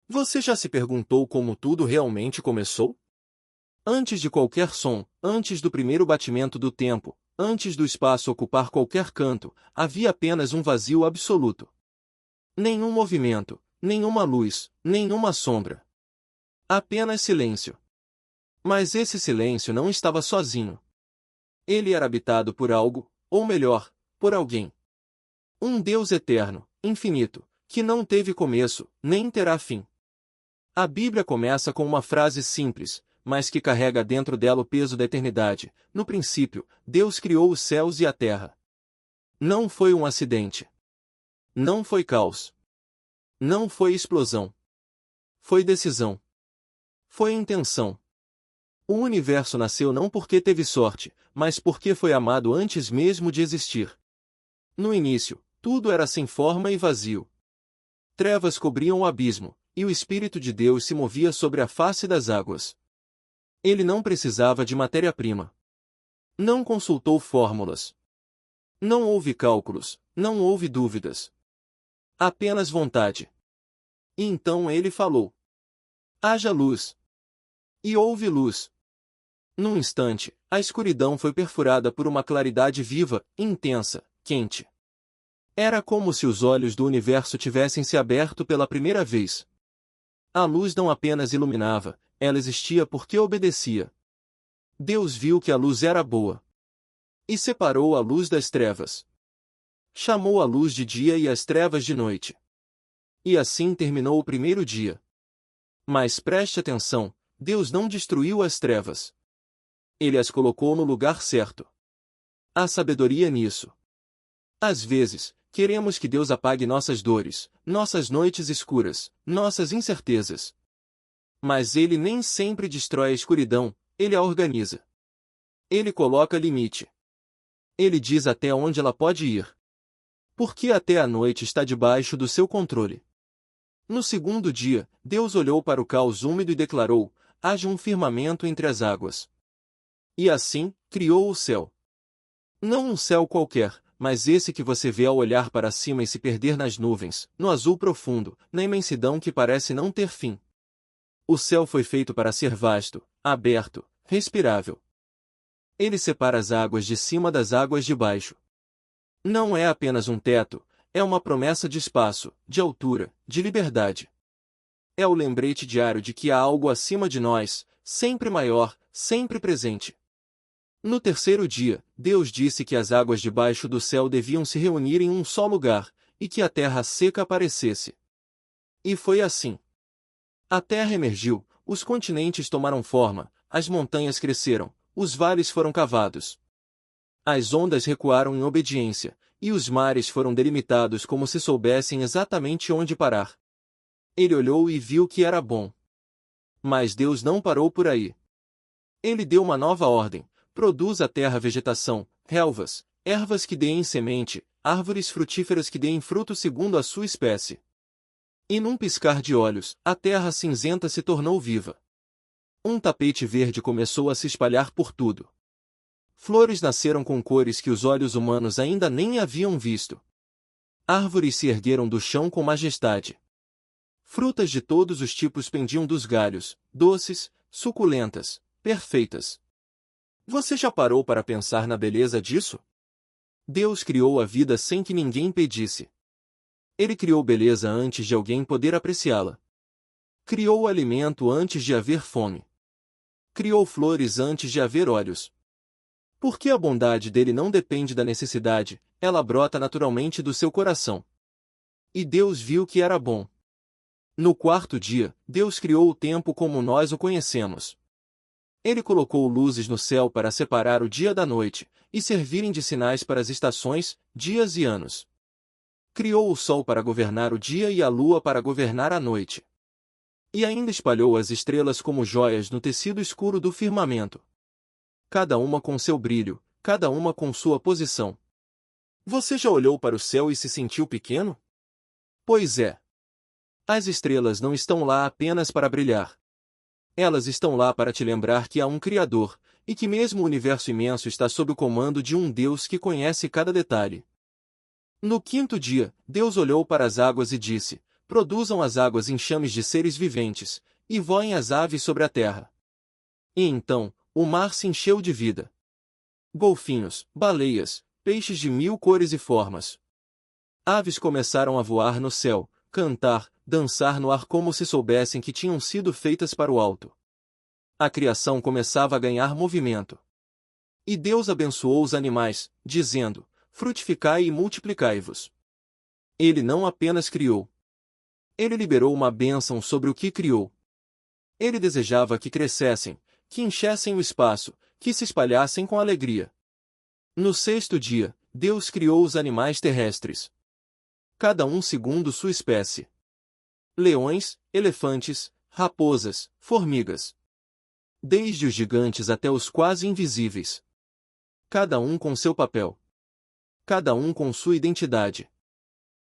Você já se perguntou como tudo realmente começou? Antes de qualquer som, antes do primeiro batimento do tempo, antes do espaço ocupar qualquer canto, havia apenas um vazio absoluto. Nenhum movimento, nenhuma luz, nenhuma sombra. Apenas silêncio. Mas esse silêncio não estava sozinho. Ele era habitado por algo, ou melhor, por alguém. Um Deus eterno, infinito, que não teve começo, nem terá fim. A Bíblia começa com uma frase simples, mas que carrega dentro dela o peso da eternidade. No princípio, Deus criou os céus e a terra. Não foi um acidente. Não foi caos. Não foi explosão. Foi decisão. Foi intenção. O universo nasceu não porque teve sorte, mas porque foi amado antes mesmo de existir. No início, tudo era sem forma e vazio. Trevas cobriam o abismo, e o Espírito de Deus se movia sobre a face das águas. Ele não precisava de matéria-prima. Não consultou fórmulas. Não houve cálculos, não houve dúvidas. Apenas vontade. E então ele falou: haja luz. E houve luz. Num instante, a escuridão foi perfurada por uma claridade viva, intensa, quente. Era como se os olhos do universo tivessem se aberto pela primeira vez. A luz não apenas iluminava, ela existia porque obedecia. Deus viu que a luz era boa. E separou a luz das trevas. Chamou a luz de dia e as trevas de noite. E assim terminou o primeiro dia. Mas preste atenção, Deus não destruiu as trevas. Ele as colocou no lugar certo. Há sabedoria nisso. Às vezes, queremos que Deus apague nossas dores, nossas noites escuras, nossas incertezas. Mas Ele nem sempre destrói a escuridão, Ele a organiza. Ele coloca limite. Ele diz até onde ela pode ir. Porque até a noite está debaixo do seu controle. No segundo dia, Deus olhou para o caos úmido e declarou: haja um firmamento entre as águas. E assim, criou o céu. Não um céu qualquer, mas esse que você vê ao olhar para cima e se perder nas nuvens, no azul profundo, na imensidão que parece não ter fim. O céu foi feito para ser vasto, aberto, respirável. Ele separa as águas de cima das águas de baixo. Não é apenas um teto, é uma promessa de espaço, de altura, de liberdade. É o lembrete diário de que há algo acima de nós, sempre maior, sempre presente. No terceiro dia, Deus disse que as águas debaixo do céu deviam se reunir em um só lugar, e que a terra seca aparecesse. E foi assim. A terra emergiu, os continentes tomaram forma, as montanhas cresceram, os vales foram cavados. As ondas recuaram em obediência, e os mares foram delimitados como se soubessem exatamente onde parar. Ele olhou e viu que era bom. Mas Deus não parou por aí. Ele deu uma nova ordem: produz a terra vegetação, relvas, ervas que deem semente, árvores frutíferas que deem fruto segundo a sua espécie. E num piscar de olhos, a terra cinzenta se tornou viva. Um tapete verde começou a se espalhar por tudo. Flores nasceram com cores que os olhos humanos ainda nem haviam visto. Árvores se ergueram do chão com majestade. Frutas de todos os tipos pendiam dos galhos, doces, suculentas, perfeitas. Você já parou para pensar na beleza disso? Deus criou a vida sem que ninguém pedisse. Ele criou beleza antes de alguém poder apreciá-la. Criou o alimento antes de haver fome. Criou flores antes de haver olhos. Porque a bondade dele não depende da necessidade, ela brota naturalmente do seu coração. E Deus viu que era bom. No quarto dia, Deus criou o tempo como nós o conhecemos. Ele colocou luzes no céu para separar o dia da noite, e servirem de sinais para as estações, dias e anos. Criou o sol para governar o dia e a lua para governar a noite. E ainda espalhou as estrelas como joias no tecido escuro do firmamento. Cada uma com seu brilho, cada uma com sua posição. Você já olhou para o céu e se sentiu pequeno? Pois é. As estrelas não estão lá apenas para brilhar. Elas estão lá para te lembrar que há um Criador, e que mesmo o universo imenso está sob o comando de um Deus que conhece cada detalhe. No quinto dia, Deus olhou para as águas e disse: produzam as águas enxames de seres viventes, e voem as aves sobre a terra. E então, o mar se encheu de vida. Golfinhos, baleias, peixes de 1000 cores e formas. Aves começaram a voar no céu, cantar, dançar no ar como se soubessem que tinham sido feitas para o alto. A criação começava a ganhar movimento. E Deus abençoou os animais, dizendo: frutificai e multiplicai-vos. Ele não apenas criou. Ele liberou uma bênção sobre o que criou. Ele desejava que crescessem, que enchessem o espaço, que se espalhassem com alegria. No 6º dia, Deus criou os animais terrestres. Cada um segundo sua espécie. Leões, elefantes, raposas, formigas. Desde os gigantes até os quase invisíveis. Cada um com seu papel. Cada um com sua identidade.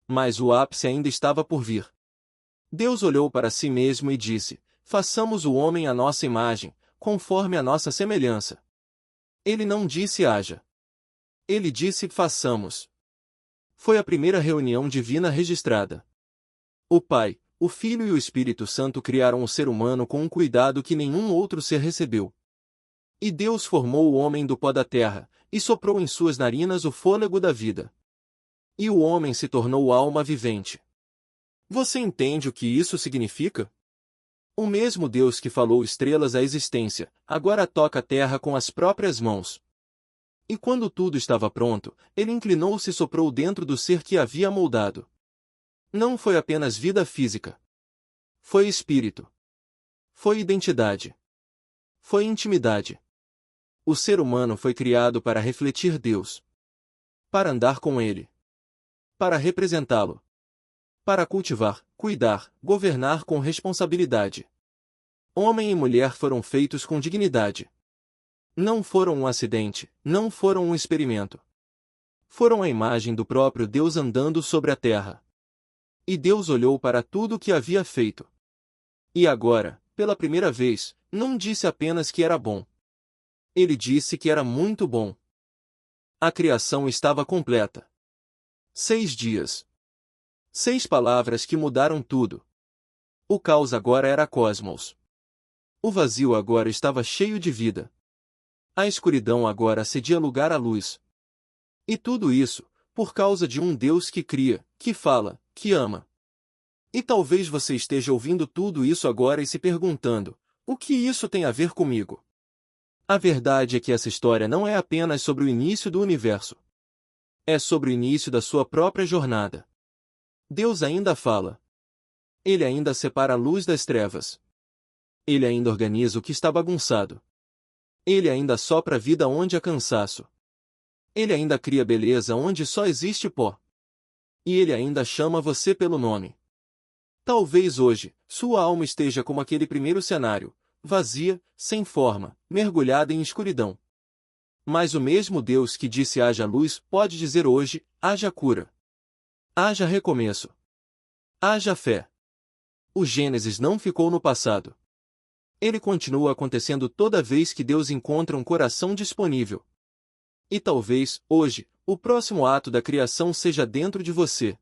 Mas o ápice ainda estava por vir. Deus olhou para si mesmo e disse: façamos o homem à nossa imagem, conforme a nossa semelhança. Ele não disse haja. Ele disse façamos. Foi a primeira reunião divina registrada. O Pai, o Filho e o Espírito Santo criaram o ser humano com um cuidado que nenhum outro ser recebeu. E Deus formou o homem do pó da terra, e soprou em suas narinas o fôlego da vida. E o homem se tornou alma vivente. Você entende o que isso significa? O mesmo Deus que falou estrelas à existência, agora toca a terra com as próprias mãos. E quando tudo estava pronto, ele inclinou-se e soprou dentro do ser que havia moldado. Não foi apenas vida física. Foi espírito. Foi identidade. Foi intimidade. O ser humano foi criado para refletir Deus. Para andar com Ele. Para representá-lo. Para cultivar, cuidar, governar com responsabilidade. Homem e mulher foram feitos com dignidade. Não foram um acidente, não foram um experimento. Foram a imagem do próprio Deus andando sobre a terra. E Deus olhou para tudo o que havia feito. E agora, pela primeira vez, não disse apenas que era bom. Ele disse que era muito bom. A criação estava completa. 6 dias. 6 palavras que mudaram tudo. O caos agora era cosmos. O vazio agora estava cheio de vida. A escuridão agora cedia lugar à luz. E tudo isso, por causa de um Deus que cria, que fala, que ama. E talvez você esteja ouvindo tudo isso agora e se perguntando: o que isso tem a ver comigo? A verdade é que essa história não é apenas sobre o início do universo. É sobre o início da sua própria jornada. Deus ainda fala. Ele ainda separa a luz das trevas. Ele ainda organiza o que está bagunçado. Ele ainda sopra vida onde há cansaço. Ele ainda cria beleza onde só existe pó. E ele ainda chama você pelo nome. Talvez hoje, sua alma esteja como aquele primeiro cenário, vazia, sem forma, mergulhada em escuridão. Mas o mesmo Deus que disse haja luz pode dizer hoje, haja cura. Haja recomeço. Haja fé. O Gênesis não ficou no passado. Ele continua acontecendo toda vez que Deus encontra um coração disponível. E talvez, hoje, o próximo ato da criação seja dentro de você.